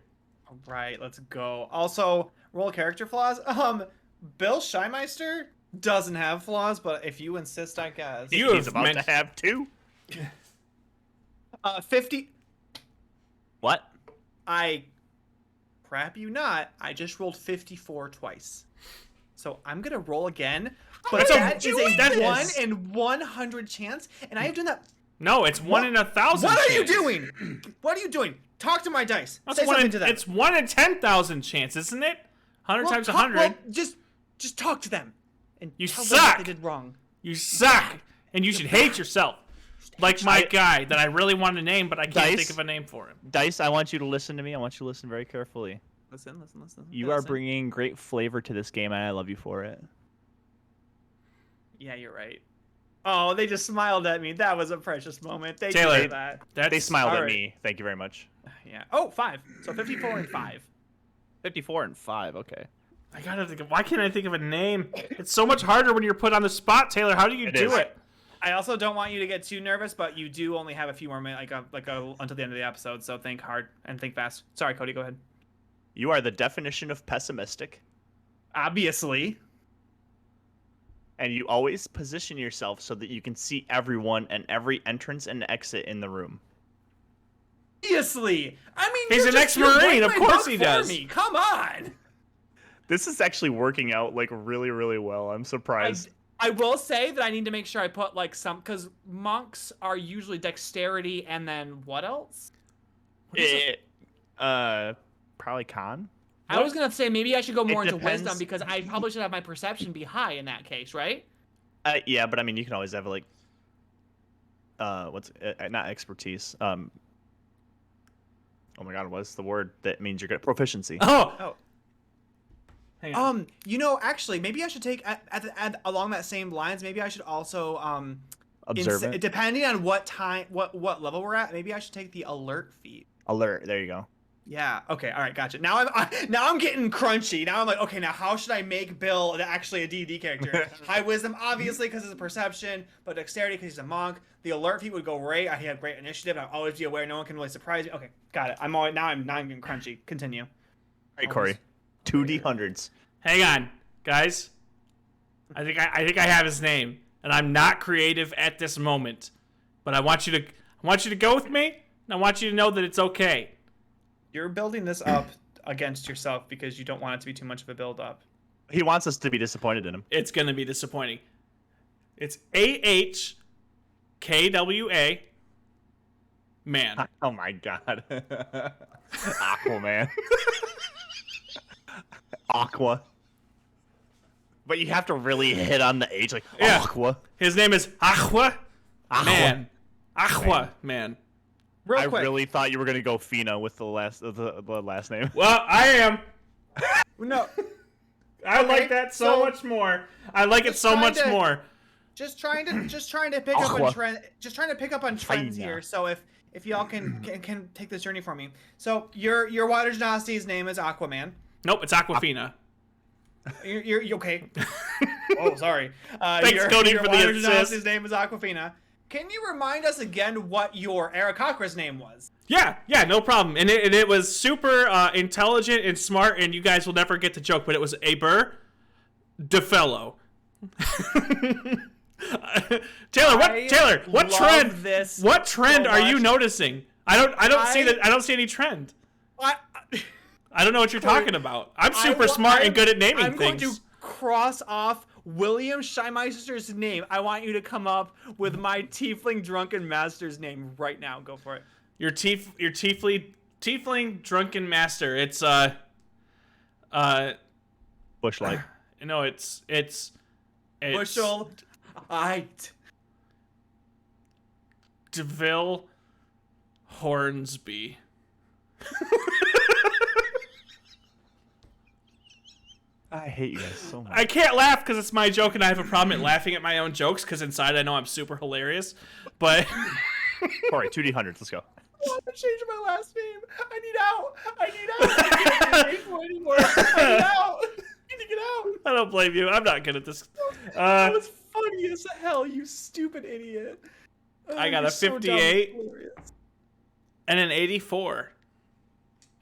All right, let's go. Also, roll character flaws. Bill Scheinmeister doesn't have flaws, but if you insist, I guess. He's about to have 2. 50. What? Crap you not. I just rolled 54 twice. So I'm gonna roll again. But that is a 1 in 100 chance, and I have done that. No, it's 1 in 1,000. What are you doing? What are you doing? Talk to my dice. That's Say one something in, to them. It's 1 in 10,000 chance, isn't it? 100 Well, times talk- 100. well, just talk to them. And You tell them what suck. they did wrong. You suck, and you should hate yourself. Like my guy that I really want to name, but I can't Dice? think of a name for him. Dice, I want you to listen to me. I want you to listen very carefully. Listen. You are bringing great flavor to this game, and I love you for it. Yeah, you're right. Oh, they just smiled at me. That was a precious moment. Thank you Taylor, for that. They smiled at alright. me. Thank you very much. Yeah. Oh, 5. So 54 and 5. 54 and 5. Okay. I gotta think of, why can't I think of a name? It's so much harder when you're put on the spot, Taylor. How do you do is. it? I also don't want you to get too nervous, but you do only have a few more minutes, until the end of the episode. So think hard and think fast. Sorry, Cody. Go ahead. You are the definition of pessimistic, Obviously. and you always position yourself so that you can see everyone and every entrance and exit in the room. Obviously. I mean, He's you're an just- you're ex-Marine, writing of my course book he for does. me. Come on. This is actually working out like really, really well. I'm surprised. I will say that I need to make sure I put like some, because monks are usually dexterity and then what else? Probably con. I was gonna say maybe I should go more into depends. wisdom, because I probably should have my perception be high in that case, right? Yeah, but I mean, you can always have like, not expertise. Oh my God, what's the word that means you're good? Proficiency. Oh. Hang on. Actually, maybe I should take along that same lines. Maybe I should also Observant. depending on what level we're at. Maybe I should take the alert feat. Alert. There you go. Yeah. Okay. All right. Gotcha. Now I'm getting crunchy. Now I'm like, okay. Now how should I make Bill actually a D&D character? High wisdom, obviously, because it's a perception, but dexterity because he's a monk. The alert feat would go great. He had great initiative. I'll always be aware. No one can really surprise me. Okay. Got it. I'm getting crunchy. Continue. All right, Corey. 2d100s. Hang on, guys. I think I have his name, and I'm not creative at this moment. But I want you to go with me, and I want you to know that it's okay. You're building this up against yourself because you don't want it to be too much of a build up. He wants us to be disappointed in him. It's gonna be disappointing. It's AHKWA man. Oh my God. Aquaman. Aqua. But you have to really hit on the H, like Yeah. Aqua. His name is Aqua Man. Aqua Man. Real I quick. really thought you were gonna go Fina with the last name. Well, I am. No. I Okay, like that so much more. I like it so much trying to- more. Just trying to pick up on Aqua. trend. Just trying to pick up on trends Fina. here. So if y'all can take this journey for me. So your water genasity's name is Aquaman. Nope, it's Aquafina. You're okay. Oh, sorry. Thanks, Cody, your for the water assist. Genassi's name is Aquafina. Can you remind us again what your Aarakocra's name was? Yeah, no problem. And it was super intelligent and smart, and you guys will never get the joke, but it was Aber DeFellow. Taylor, what trend are you noticing? I don't see any trend. What? I don't know what you're talking about. I'm super smart and good at naming things. I'm going things. to cross off William Scheinmeister's name. I want you to come up with my Tiefling Drunken Master's name right now. Go for it. Your Tiefling Drunken Master. It's Bushlight. No, it's Bushel. DeVille Hornsby. I hate you guys so much. I can't laugh because it's my joke, and I have a problem at laughing at my own jokes because inside I know I'm super hilarious. But Corey, 2D100s. Let's go. I want to change my last name. I need out. I can't be anymore. I need out. I need to get out. I don't blame you. I'm not good at this. That was funny as hell, you stupid idiot. I got a 58 and an 84.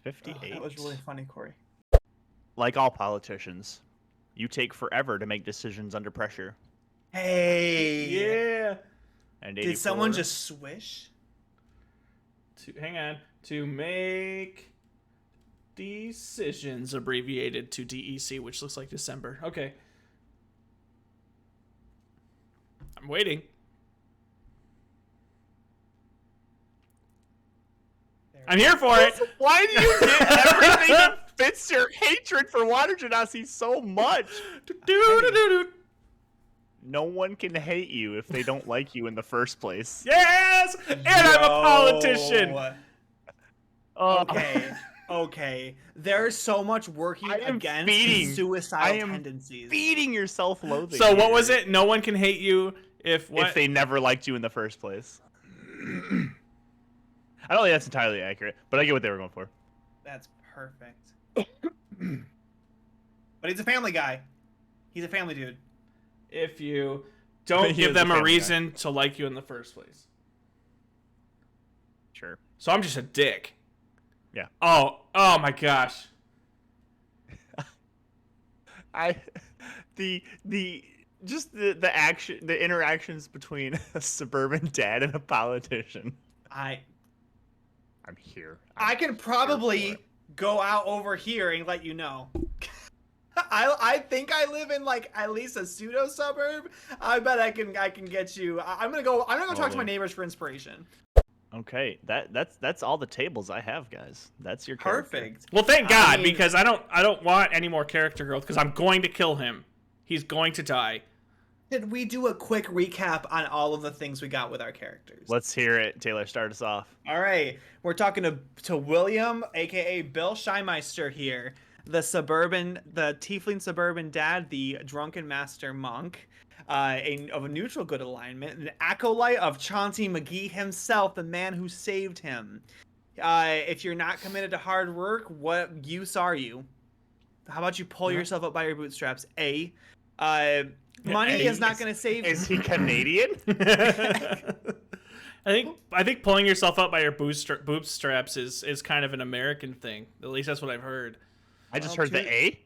58. That was really funny, Corey. Like all politicians, you take forever to make decisions under pressure. Hey. Yeah. And Did someone just swish? Hang on. To make decisions, abbreviated to DEC, which looks like December. Okay. I'm waiting. I'm here for it. Why do you get everything that fits your hatred for Water Genasi so much? No one can hate you if they don't like you in the first place. Yes! And I'm a politician. Okay. There's so much working against suicidal tendencies. Feeding your self-loathing. So what was it? No one can hate you if what? If they never liked you in the first place. I don't think that's entirely accurate, but I get what they were going for. That's perfect. But he's a family guy. He's a family dude. If you don't give them a reason to like you in the first place. Sure. So I'm just a dick. Yeah. Oh my gosh. The interactions between a suburban dad and a politician. I'm here. I can probably go out over here and let you know. I think I live in like at least a pseudo suburb. I bet I can get you. I'm gonna go talk to my neighbors for inspiration. Okay, that's all the tables I have, guys. That's your perfect. Well, thank God, because I don't want any more character growth because I'm going to kill him. He's going to die. Did we do a quick recap on all of the things we got with our characters? Let's hear it. Taylor, start us off. All right, we're talking to William, aka Bill Scheinmeister here, the Tiefling suburban dad, the drunken master monk, of a neutral good alignment, an acolyte of Chauncey McGee himself, the man who saved him. If you're not committed to hard work, what use are you? How about you pull yourself up by your bootstraps? Money is not going to save you. Is he Canadian? I think pulling yourself up by your bootstraps is kind of an American thing. At least that's what I've heard. I just heard the A.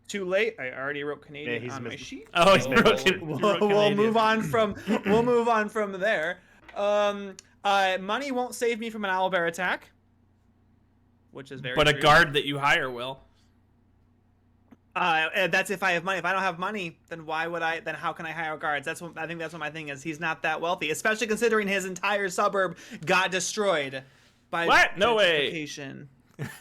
Too late. I already wrote Canadian on my sheet. Oh, he's we'll move on from there. Money won't save me from an owlbear attack, which is very. But true. a guard that you hire will. That's if I have money. If I don't have money, then why would I? Then how can I hire guards? I think that's what my thing is. He's not that wealthy, especially considering his entire suburb got destroyed by what? No way.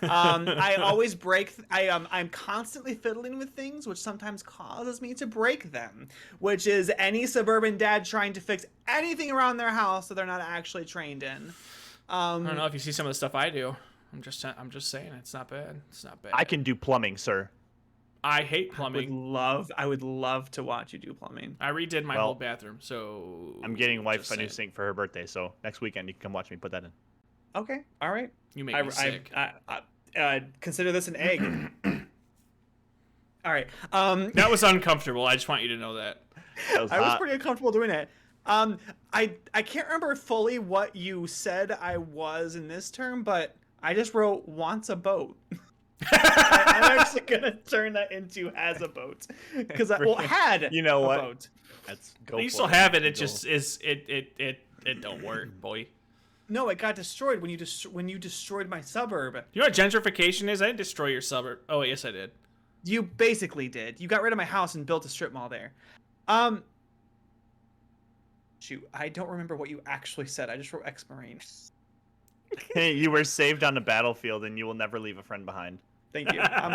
I always break. I'm constantly fiddling with things, which sometimes causes me to break them. Which is any suburban dad trying to fix anything around their house that they're not actually trained in. I don't know if you see some of the stuff I do. I'm just saying it's not bad. It's not bad. I can do plumbing, sir. I hate plumbing. I would love to watch you do plumbing. I redid my whole bathroom, so I'm getting wife a new sink for her birthday, so next weekend you can come watch me put that in. Okay, all right. You make me sick. I consider this an egg. All right. That was uncomfortable. I just want you to know that. That was I was hot. pretty uncomfortable doing it. I can't remember fully what you said I was in this term, but I just wrote wants a boat. I'm actually gonna turn that into has a boat because I had You know a what? boat. Let's go. You for still it. have it. It Go. just is. It don't work, boy. No, it got destroyed when you destroyed my suburb. You know what gentrification is? I didn't destroy your suburb. Oh, yes, I did. You basically did. You got rid of my house and built a strip mall there. Shoot, I don't remember what you actually said. I just wrote ex-marine. Hey, you were saved on the battlefield, and you will never leave a friend behind. Thank you. I'm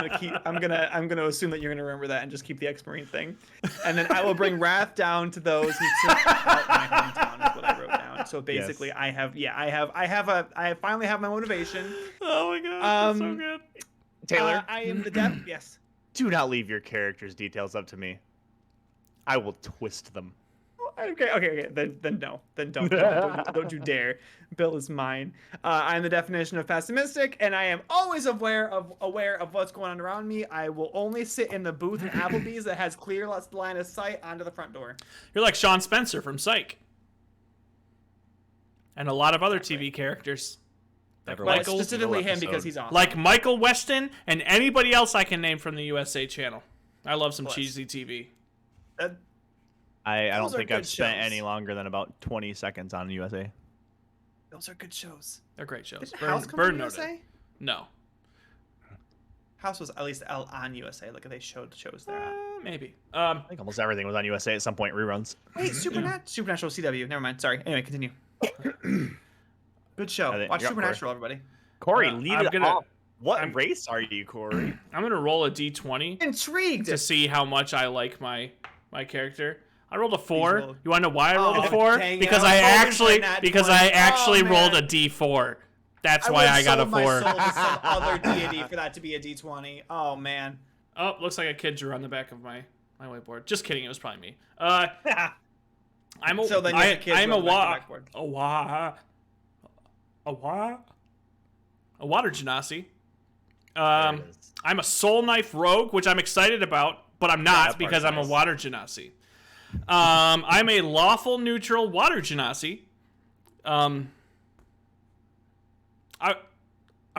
gonna assume that you're gonna remember that and just keep the ex-marine thing, and then I will bring wrath down to those who took out my hometown. Is what I wrote down. So basically, Yes. I finally have my motivation. Oh my god, that's so Um, good. Taylor, I am the death. Yes. do not leave your character's details up to me. I will twist them. Okay. Then no. Then don't you dare. Bill is mine. I'm the definition of pessimistic, and I am always aware of what's going on around me. I will only sit in the booth in Applebee's that has clear line of sight onto the front door. You're like Sean Spencer from Psych, and a lot of other TV characters, Never But watched a specifically single him because episode. he's awesome. like Michael Weston and anybody else I can name from the USA Channel. I love some Bless. cheesy TV. I don't Those are think good I've spent shows. any longer than about 20 seconds on USA. Those are good shows. They're great shows. Didn't House come from Burn noted. USA? No, House was at least on USA. Like they showed shows there. maybe. I think almost everything was on USA at some point, reruns. Wait, Supernatural CW. Never mind. Sorry. Anyway, continue. Good show. I think- Watch yeah, Supernatural, everybody. Corey, I'm lead it gonna- off. What I'm- race are you, Corey? I'm gonna roll a d20 Intrigued. to see how much I like my character. I rolled a 4. roll- You want to know why I rolled Oh, a 4? dang it. Because I I was hoping for actually a nat 20. Oh, rolled a man. d4. That's why I got a 4. I would sold my soul to some other deity for that to be a D20. Oh man. Oh, looks like a kid drew on the back of my whiteboard. Just kidding, it was probably me. I'm a So then you have kids I'm who a have the wa backboard. a water genasi. There it is. I'm a soul knife rogue, which I'm excited about, but I'm that not part's because I'm a nice. water genasi. I'm a lawful neutral water genasi. I'm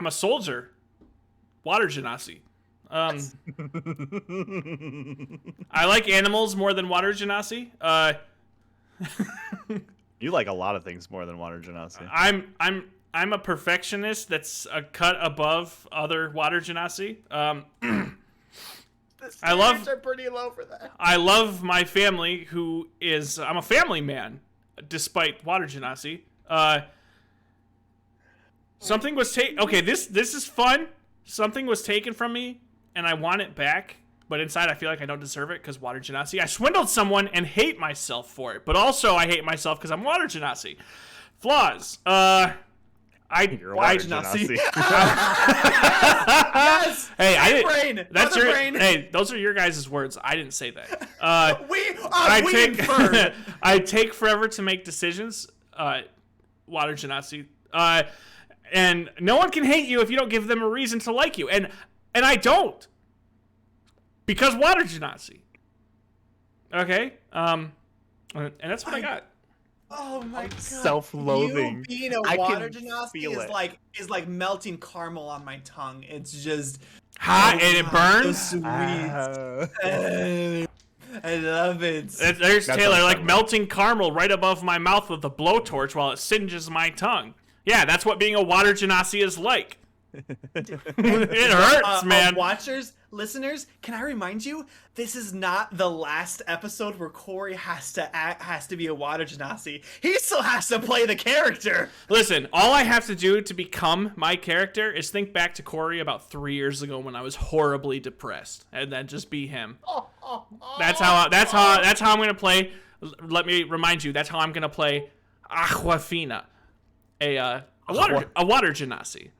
a soldier, water genasi. I like animals more than water genasi. You like a lot of things more than water genasi. I'm a perfectionist that's a cut above other water genasi. The I love- standards are pretty low for that. I love my family, I'm a family man, despite water genasi. Something was taken. Okay, this is fun. Something was taken from me, and I want it back. But inside, I feel like I don't deserve it because water genasi. I swindled someone and hate myself for it. But also, I hate myself because I'm water genasi. Flaws. You're a water genasi. genasi. Yes. Hey, I Big didn't. brain. That's Other your. brain. Hey, those are your guys' words. I didn't say that. We I inferred. I take forever to make decisions. Water genasi. And no one can hate you if you don't give them a reason to like you. And I don't. Because water genasi. Okay? And that's what I got. Oh my god. Self-loathing. You being a I water can genasi feel it. is like melting caramel on my tongue. It's just Hot oh and it god, burns. So sweet. I love it. There's That's Taylor, like unsettling. melting caramel right above my mouth with a blowtorch while it singes my tongue. Yeah, that's what being a water genasi is like. It hurts, man. Watchers, listeners, can I remind you, this is not the last episode where Corey has to be a water genasi. He still has to play the character. Listen, all I have to do to become my character is think back to Corey about 3 years ago when I was horribly depressed, and then just be him. That's how I'm gonna play. Let me remind you, that's how I'm gonna play Aquafina, a water genasi.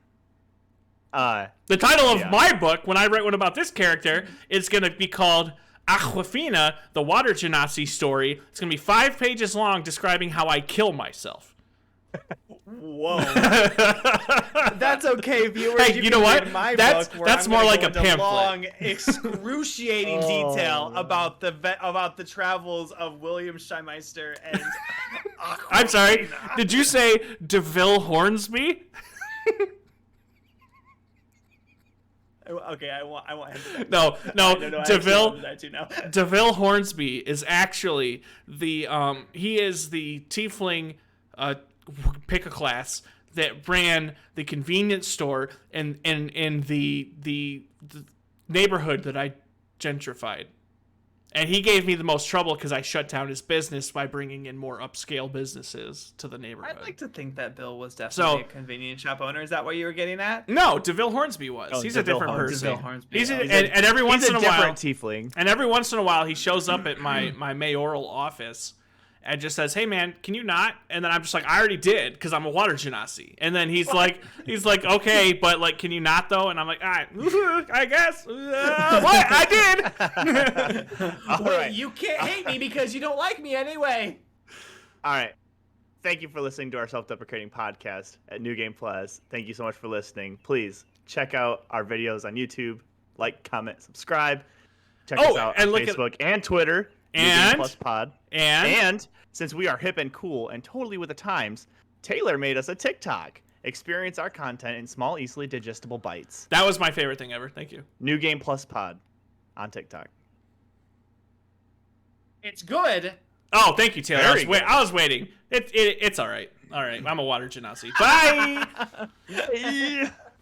The title of Yeah. my book, when I write one about this character, is going to be called Aquafina, the Water Genasi Story. It's going to be 5 pages long describing how I kill myself. Whoa. That's okay, viewers. Hey, you know what? Read my That's- book where that's I'm more gonna like go a into pamphlet. long, excruciating detail Oh. about the travels of William Scheinmeister and. I'm sorry. Aquafina. Did you say DeVille Hornsby? Okay, I want him to. No, No, I actually DeVille. wanted that too now. DeVille Hornsby is actually the he is the tiefling pick a class that ran the convenience store in the neighborhood that I gentrified. And he gave me the most trouble because I shut down his business by bringing in more upscale businesses to the neighborhood. I'd like to think that Bill was definitely So- a convenience shop owner. Is that what you were getting at? No, DeVille Hornsby was. Oh, He's a DeVille different Hornsby. person. DeVille Hornsby. He's Oh, and every once He's in a a while, different tiefling. and every once in a while, he shows up at my mayoral office and just says, "Hey, man, can you not?" And then I'm just like, "I already did because I'm a water genasi." And then he's like, "Okay, but like, can you not though?" And I'm like, "All right, I guess." What? I did. All Wait, right. you can't hate me because you don't like me anyway. All right. Thank you for listening to our self-deprecating podcast at New Game Plus. Thank you so much for listening. Please check out our videos on YouTube. Like, comment, subscribe. Check us out and on look at- Facebook and Twitter. New Game And- Plus Pod. And And since we are hip and cool and totally with the times, Taylor made us a TikTok. Experience our content in small, easily digestible bites. that was my favorite thing ever. Thank you. New Game Plus Pod on TikTok. It's good. Oh, thank you, Taylor. Very good. I was waiting. It's all right. All right, I'm a water genasi. Bye. Yeah.